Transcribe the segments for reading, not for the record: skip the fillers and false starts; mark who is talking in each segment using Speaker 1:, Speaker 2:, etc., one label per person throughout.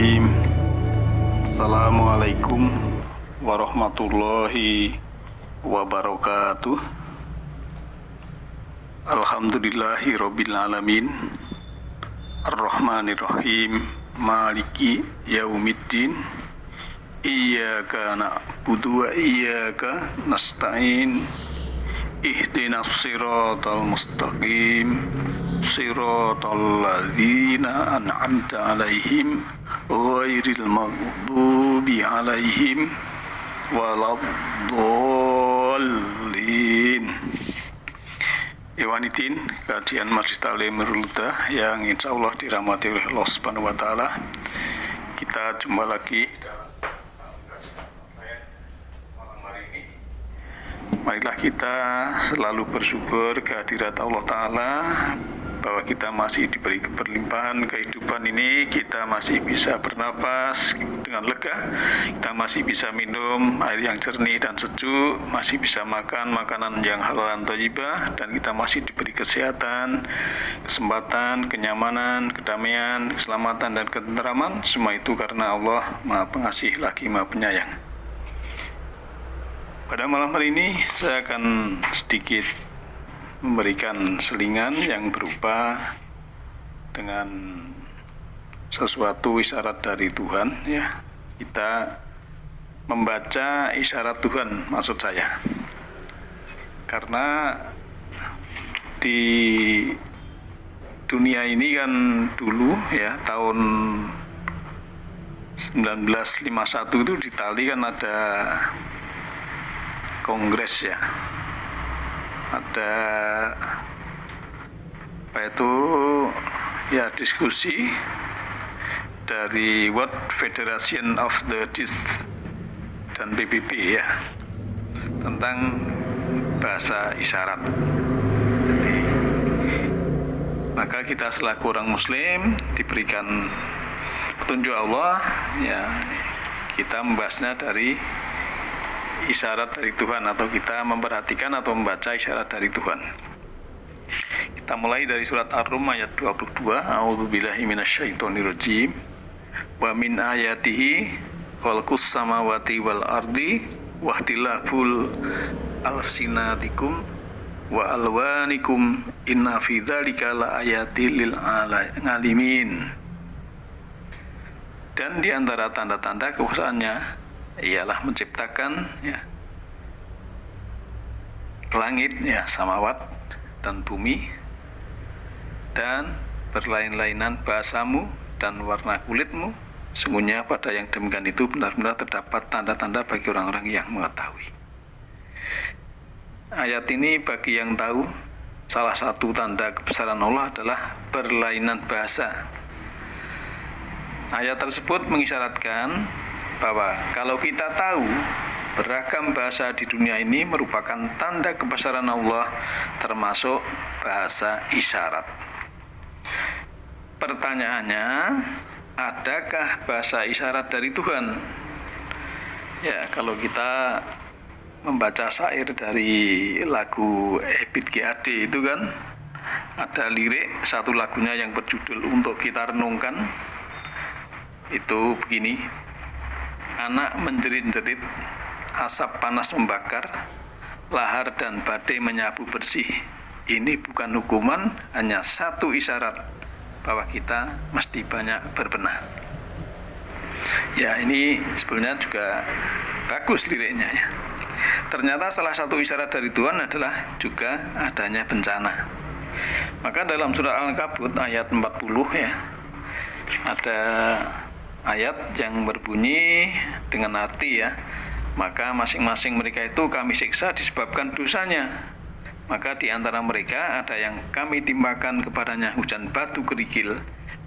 Speaker 1: Bismillahirrahmanirrahim. Assalamualaikum warahmatullahi wabarakatuh. Alhamdulillahi rabbil alamin. Ar-Rahmanirrahim. Maliki yaumiddin. Iyyaka na'budu wa iyyaka nasta'in. Ihdinas siratal mustaqim. Siratal ladzina an'amta 'alaihim ghairil maghdubi 'alaihim waladdallin. Iwanidin, kajian Majelis Taklim Nurul Huda yang insyaallah dirahmati oleh Allah Subhanahu wa taala. Kita jumpa lagi malam hari ini. Marilah kita selalu bersyukur kehadirat Allah Ta'ala bahwa kita masih diberi keberlimpahan kehidupan ini, kita masih bisa bernapas dengan lega, kita masih bisa minum air yang jernih dan sejuk, masih bisa makan makanan yang halal dan thayyibah, dan kita masih diberi kesehatan, kesempatan, kenyamanan, kedamaian, keselamatan, dan ketenteraman. Semua itu karena Allah Maha Pengasih lagi Maha Penyayang. Pada malam hari ini saya akan sedikit memberikan selingan yang berupa dengan sesuatu isyarat dari Tuhan, ya. Kita membaca isyarat Tuhan, maksud saya. Karena di dunia ini kan dulu, ya, tahun 1951 itu di Itali kan ada kongres, ya, ada apa itu, ya, diskusi dari World Federation of the Deaf dan PBB, ya, tentang bahasa isyarat. Jadi, maka kita selaku orang Muslim diberikan petunjuk Allah, ya, kita membahasnya dari isyarat dari Tuhan, atau kita memperhatikan atau membaca isyarat dari Tuhan. Kita mulai dari surat Ar-Rum ayat 22. A'udzubillahi minasyaitonirrajim. Wa min ayatihi khalqus samawati wal ardi wahtilaful alsinatikum wa alwanikum inna fi dzalika laayatil lil alimin. Dan di antara tanda-tanda kekuasaannya ialah menciptakan, ya, langit, ya, samawat dan bumi, dan berlain-lainan bahasamu dan warna kulitmu. Sungguhnya pada yang demikian itu benar-benar terdapat tanda-tanda bagi orang-orang yang mengetahui. Ayat ini bagi yang tahu, salah satu tanda kebesaran Allah adalah berlainan bahasa. Ayat tersebut mengisyaratkan bahwa kalau kita tahu beragam bahasa di dunia ini merupakan tanda kebesaran Allah, termasuk bahasa isyarat. Pertanyaannya, adakah bahasa isyarat dari Tuhan? Ya, kalau kita membaca syair dari lagu Ebit GAD itu kan ada lirik satu lagunya yang berjudul Untuk Kita Renungkan. Itu begini: anak menjerit-jerit, asap panas membakar, lahar dan badai menyapu bersih. Ini bukan hukuman, hanya satu isyarat bahwa kita mesti banyak berbenah. Ya, ini sebenarnya juga bagus liriknya, ya. Ternyata salah satu isyarat dari Tuhan adalah juga adanya bencana. Maka dalam surah Al-Ankabut ayat 40, ya, ada ayat yang berbunyi dengan arti, ya, maka masing-masing mereka itu kami siksa disebabkan dosanya. Maka di antara mereka ada yang kami timpakan kepadanya hujan batu kerikil,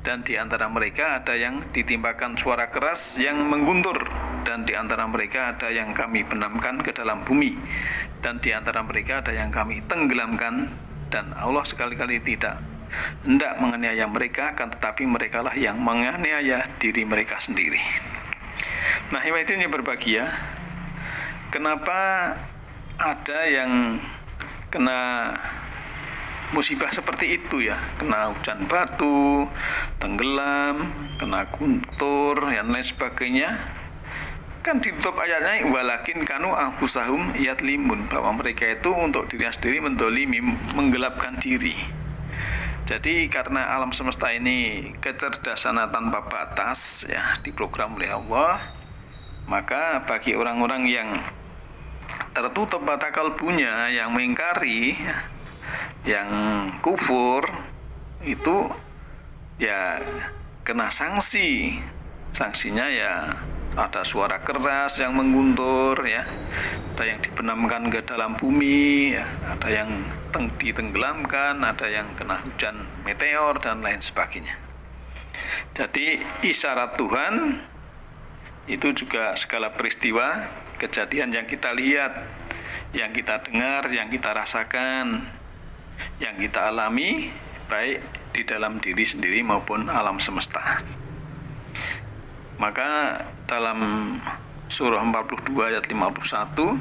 Speaker 1: dan di antara mereka ada yang ditimpakan suara keras yang mengguntur, dan di antara mereka ada yang kami benamkan ke dalam bumi, dan di antara mereka ada yang kami tenggelamkan, dan Allah sekali-kali tidak hendak menganiaya mereka, akan tetapi merekalah yang menganiaya diri mereka sendiri. Nah, ini berbahagia. Kenapa ada yang kena musibah seperti itu ya, kena hujan batu, tenggelam, kena guntur, dan lain sebagainya. Kan ditutup ayatnya, walakin kanu anfusahum yadlimun, bahwa mereka itu untuk dirinya sendiri mendolimi, menggelapkan diri. Jadi karena alam semesta ini kecerdasan tanpa batas ya, diprogram oleh Allah, maka bagi orang-orang yang tertutup mata kalbunya, yang mengingkari, yang kufur, itu ya kena sanksi. Sanksinya ya ada suara keras yang mengguntur ya, ada yang dibenamkan ke dalam bumi ya, ada yang ditenggelamkan, ada yang kena hujan meteor dan lain sebagainya. Jadi isyarat Tuhan itu juga segala peristiwa kejadian yang kita lihat, yang kita dengar, yang kita rasakan, yang kita alami, baik di dalam diri sendiri maupun alam semesta. Maka dalam surah 42 ayat 51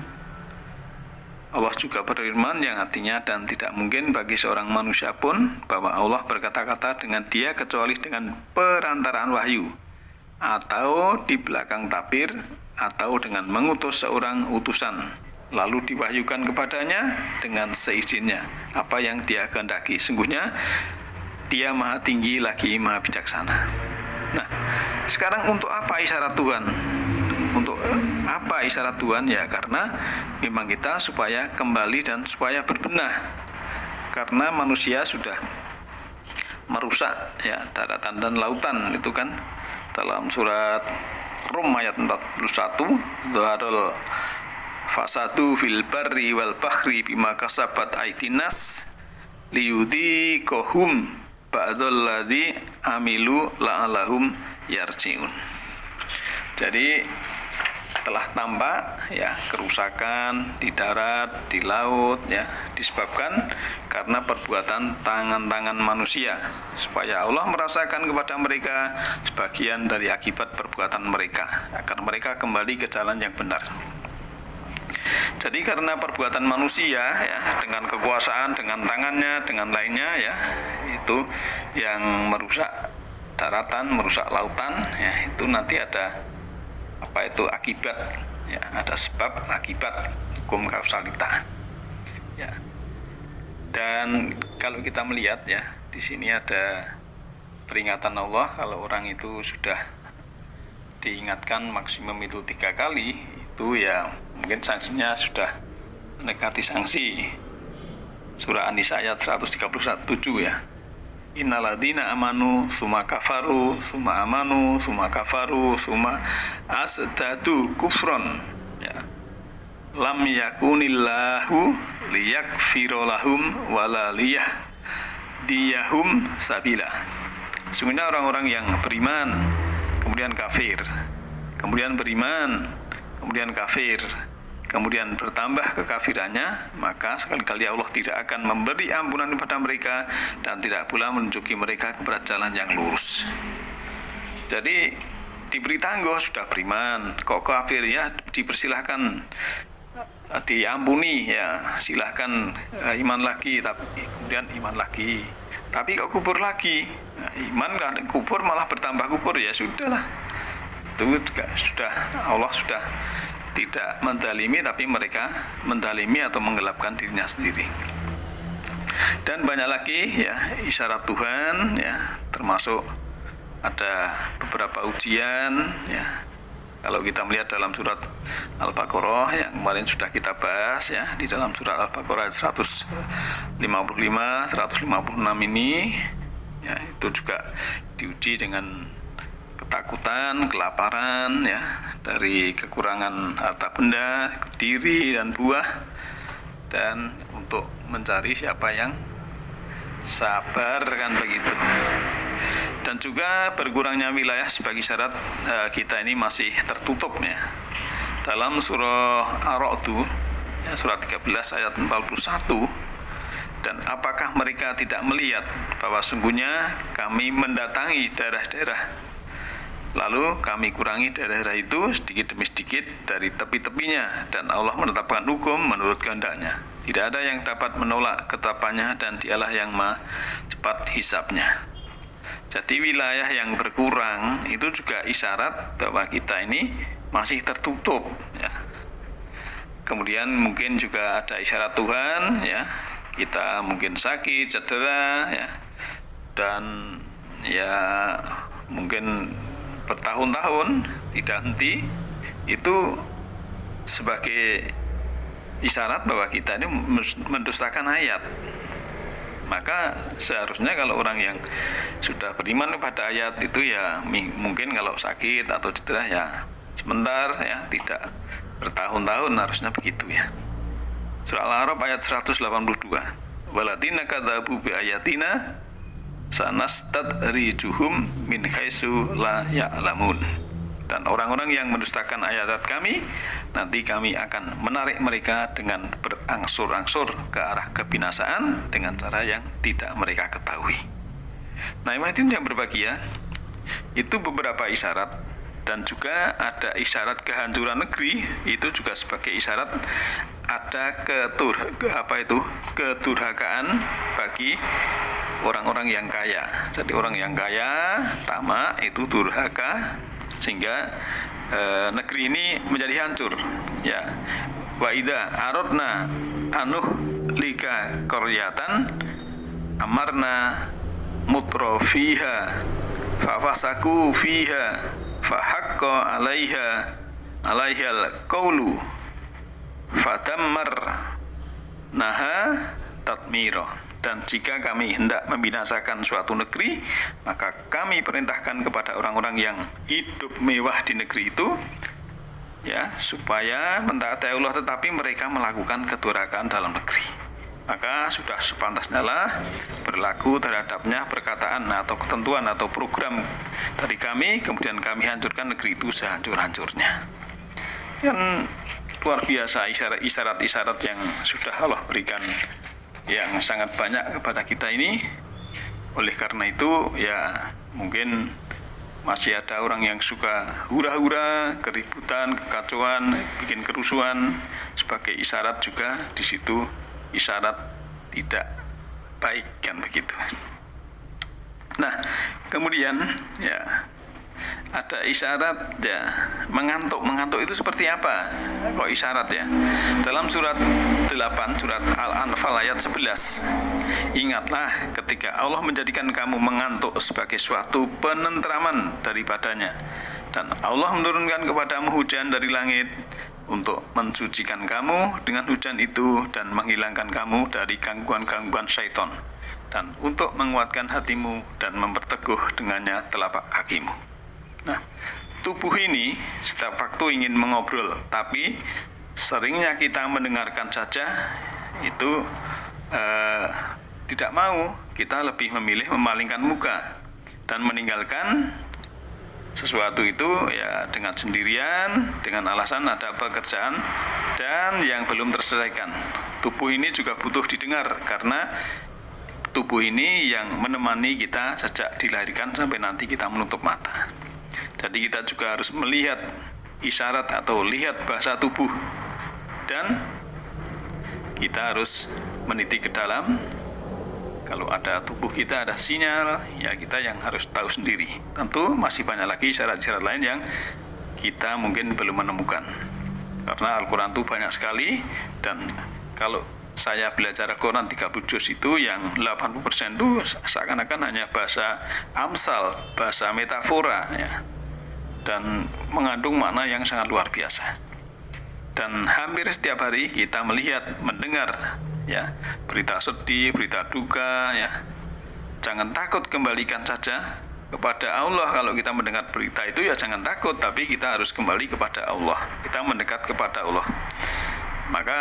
Speaker 1: Allah juga berfirman yang artinya, dan tidak mungkin bagi seorang manusia pun bahwa Allah berkata-kata dengan dia kecuali dengan perantaraan wahyu, atau di belakang tabir, atau dengan mengutus seorang utusan, lalu diwahyukan kepadanya dengan seizinnya apa yang dia kehendaki. Sungguhnya dia maha tinggi lagi maha bijaksana. Nah, sekarang untuk apa isyarat Tuhan? Untuk apa isyarat Tuhan? Ya karena memang kita supaya kembali dan supaya berbenah. Karena manusia sudah merusak ya daratan dan lautan, itu kan dalam surat Rum ayat 41, Dhaharul fasadu fil barri wal bahri bima kasabat aidinas liyudhiqahum ba'dal ladzi amilu la'alahum yarji'un. Jadi telah tampak ya kerusakan di darat, di laut ya, disebabkan karena perbuatan tangan-tangan manusia, supaya Allah merasakan kepada mereka sebagian dari akibat perbuatan mereka, agar mereka kembali ke jalan yang benar. Jadi karena perbuatan manusia ya, dengan kekuasaan, dengan tangannya, dengan lainnya ya, itu yang merusak daratan, merusak lautan ya, itu nanti ada apa itu akibat ya, ada sebab akibat, hukum kausalita ya. Dan kalau kita melihat ya, di sini ada peringatan Allah kalau orang itu sudah diingatkan maksimum itu 3 kali, itu ya mungkin sanksinya sudah mendekati sanksi. Surah An-Nisa ayat 137 ya. Innalladzina amanu summa kafaru summa amanu summa kafaru summa asdadu kufron ya. Lam yakunillahu liyakfiro lahum wala liyahdiyahum sabila. Sungguhnya orang-orang yang beriman kemudian kafir, kemudian beriman, kemudian kafir, kemudian bertambah kekafirannya, maka sekali-kali Allah tidak akan memberi ampunan kepada mereka dan tidak pula menunjuki mereka kepada jalan yang lurus. Jadi diberi tangguh sudah beriman, kok kafir ya, dipersilahkan diampuni ya, silahkan iman lagi, tapi kemudian iman lagi, tapi kok kubur lagi, nah, iman kan kubur malah bertambah kubur, ya sudahlah, itu juga sudah Allah sudah tidak mendalimi, tapi mereka mendalimi atau menggelapkan dirinya sendiri. Dan banyak lagi ya isyarat Tuhan ya, termasuk ada beberapa ujian ya. Kalau kita melihat dalam surat Al-Baqarah yang kemarin sudah kita bahas ya, di dalam surat Al-Baqarah 155, 156 ini ya, itu juga diuji dengan ketakutan, kelaparan ya, dari kekurangan harta benda, diri dan buah, dan untuk mencari siapa yang sabar, kan begitu. Dan juga berkurangnya wilayah sebagai syarat kita ini masih tertutup ya. Dalam surah Ar-Ra'd ya, surat 13 ayat 41, dan apakah mereka tidak melihat bahwa sungguhnya kami mendatangi daerah-daerah, lalu kami kurangi daerah-daerah itu sedikit demi sedikit dari tepi-tepinya, dan Allah menetapkan hukum menurut kehendaknya. Tidak ada yang dapat menolak ketetapannya dan dialah yang maha cepat hisabnya. Jadi wilayah yang berkurang itu juga isyarat bahwa kita ini masih tertutup ya. Kemudian mungkin juga ada isyarat Tuhan ya, kita mungkin sakit, cedera ya, dan ya mungkin bertahun-tahun tidak henti, itu sebagai isyarat bahwa kita ini mendustakan ayat. Maka seharusnya kalau orang yang sudah beriman kepada ayat itu ya mungkin kalau sakit atau cedera ya sebentar ya, tidak bertahun-tahun, harusnya begitu ya. Surah Al-A'raf ayat 182. Walatina kadzabu bi ayatina sanastadrijuhum min haitsu la ya'lamun. Dan orang-orang yang mendustakan ayat-ayat kami, nanti kami akan menarik mereka dengan berangsur-angsur ke arah kebinasaan dengan cara yang tidak mereka ketahui. Nah, hadirin yang berbahagia, itu beberapa isyarat, dan juga ada isyarat kehancuran negeri, itu juga sebagai isyarat ada kedurhakaan bagi orang-orang yang kaya. Jadi orang yang kaya, tamak, itu durhaka, sehingga negeri ini menjadi hancur ya. Wa idza aradna anuhlika qaryatan amarna mutrafiha fafasaku fiha fahaqqa alaihal qawlu fadammar naha tatmira. Dan jika kami hendak membinasakan suatu negeri, maka kami perintahkan kepada orang-orang yang hidup mewah di negeri itu ya, supaya mentaati Allah, tetapi mereka melakukan kedurhakaan dalam negeri. Maka sudah sepantasnya lah berlaku terhadapnya perkataan atau ketentuan atau program dari kami, kemudian kami hancurkan negeri itu sehancur-hancurnya. Kan luar biasa isyarat-isyarat yang sudah Allah berikan, yang sangat banyak kepada kita ini. Oleh karena itu ya mungkin masih ada orang yang suka hura-hura, keributan, kekacauan, bikin kerusuhan, sebagai isyarat juga di situ isyarat tidak baik, kan begitu. Nah, kemudian ya ada isyarat ya, mengantuk itu seperti apa? Kok isyarat ya? Dalam surat 8, surat Al-Anfal ayat 11, ingatlah ketika Allah menjadikan kamu mengantuk sebagai suatu penentraman daripadanya, dan Allah menurunkan kepadamu hujan dari langit untuk mensucikan kamu dengan hujan itu dan menghilangkan kamu dari gangguan-gangguan syaitan, dan untuk menguatkan hatimu dan memperteguh dengannya telapak kakimu. Nah, tubuh ini setiap waktu ingin mengobrol, tapi seringnya kita mendengarkan saja itu tidak mau. Kita lebih memilih memalingkan muka dan meninggalkan sesuatu itu ya dengan sendirian, dengan alasan ada pekerjaan dan yang belum terselesaikan. Tubuh ini juga butuh didengar, karena tubuh ini yang menemani kita sejak dilahirkan sampai nanti kita menutup mata. Jadi kita juga harus melihat isyarat atau lihat bahasa tubuh, dan kita harus meniti ke dalam. Kalau ada tubuh kita ada sinyal, ya kita yang harus tahu sendiri. Tentu masih banyak lagi isyarat-isyarat lain yang kita mungkin belum menemukan, karena Al-Quran itu banyak sekali. Dan kalau saya belajar Al-Quran 30 juz itu yang 80% itu seakan-akan hanya bahasa amsal, bahasa metafora ya, dan mengandung makna yang sangat luar biasa. Dan hampir setiap hari kita melihat, mendengar ya, berita sedih, berita duka ya. Jangan takut, kembalikan saja kepada Allah. Kalau kita mendengar berita itu ya jangan takut, tapi kita harus kembali kepada Allah. Kita mendekat kepada Allah. Maka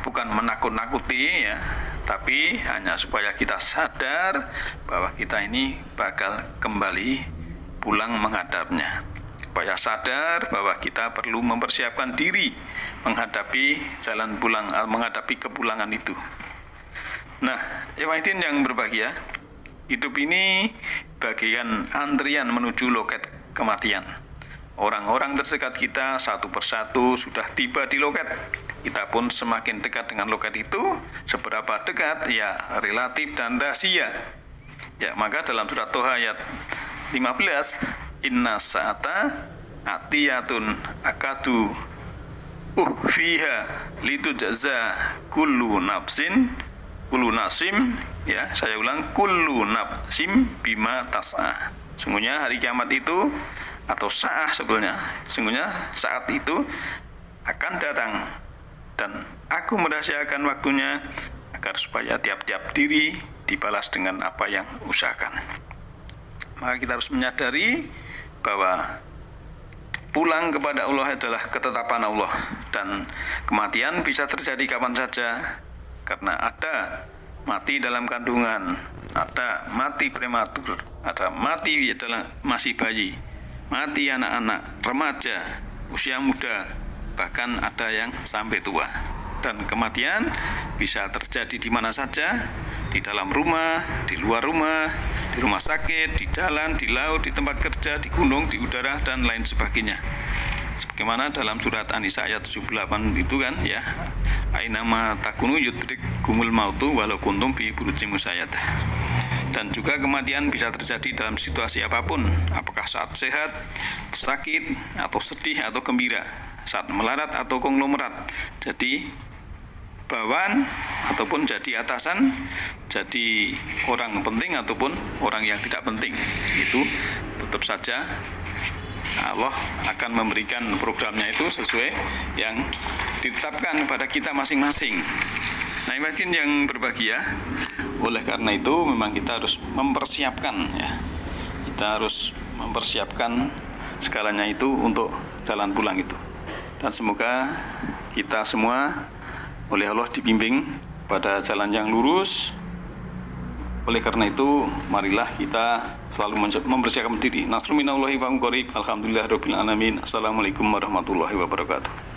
Speaker 1: bukan menakut-nakuti ya, tapi hanya supaya kita sadar bahwa kita ini bakal kembali pulang menghadapnya, supaya sadar bahwa kita perlu mempersiapkan diri menghadapi jalan pulang, menghadapi kepulangan itu. Nah, Ikhwatin yang berbahagia, hidup ini bagian antrian menuju loket kematian. Orang-orang terdekat kita satu persatu sudah tiba di loket, kita pun semakin dekat dengan logat itu. Seberapa dekat? Ya relatif dan rahasia. Ya, maka dalam surat Toha ayat 15, inna sa'ata atiyatun akadu fiha litujza kullu nasim, ya saya ulang, kullu nafsim bima tas'a. Sungguhnya hari kiamat itu, atau sa'ah sebetulnya, sungguhnya saat itu akan datang, dan aku merahasiakan waktunya agar supaya tiap-tiap diri dibalas dengan apa yang usahakan. Maka kita harus menyadari bahwa pulang kepada Allah adalah ketetapan Allah, dan kematian bisa terjadi kapan saja, karena ada mati dalam kandungan, ada mati prematur, ada mati adalah masih bayi, mati anak-anak, remaja, usia muda, bahkan ada yang sampai tua. Dan kematian bisa terjadi di mana saja, di dalam rumah, di luar rumah, di rumah sakit, di jalan, di laut, di tempat kerja, di gunung, di udara, dan lain sebagainya. Sebagaimana dalam surat An-Nisa ayat 78 itu kan ya, ainama takunu yudrik kumul mautu walau kuntum fi burujim musayyadah. Dan juga kematian bisa terjadi dalam situasi apapun, apakah saat sehat, sakit, atau sedih, atau gembira, saat melarat atau konglomerat, jadi bawahan ataupun jadi atasan, jadi orang penting ataupun orang yang tidak penting, itu tetap saja Allah akan memberikan programnya itu sesuai yang ditetapkan kepada kita masing-masing. Nah, ibatin yang berbahagia, oleh karena itu memang kita harus mempersiapkan ya. Kita harus mempersiapkan segalanya itu untuk jalan pulang itu. Dan semoga kita semua oleh Allah dibimbing pada jalan yang lurus. Oleh karena itu, marilah kita selalu mempersiapkan diri. Nasrul minallahi wa qarib. Alhamdulillahirabbil alamin. Assalamualaikum warahmatullahi wabarakatuh.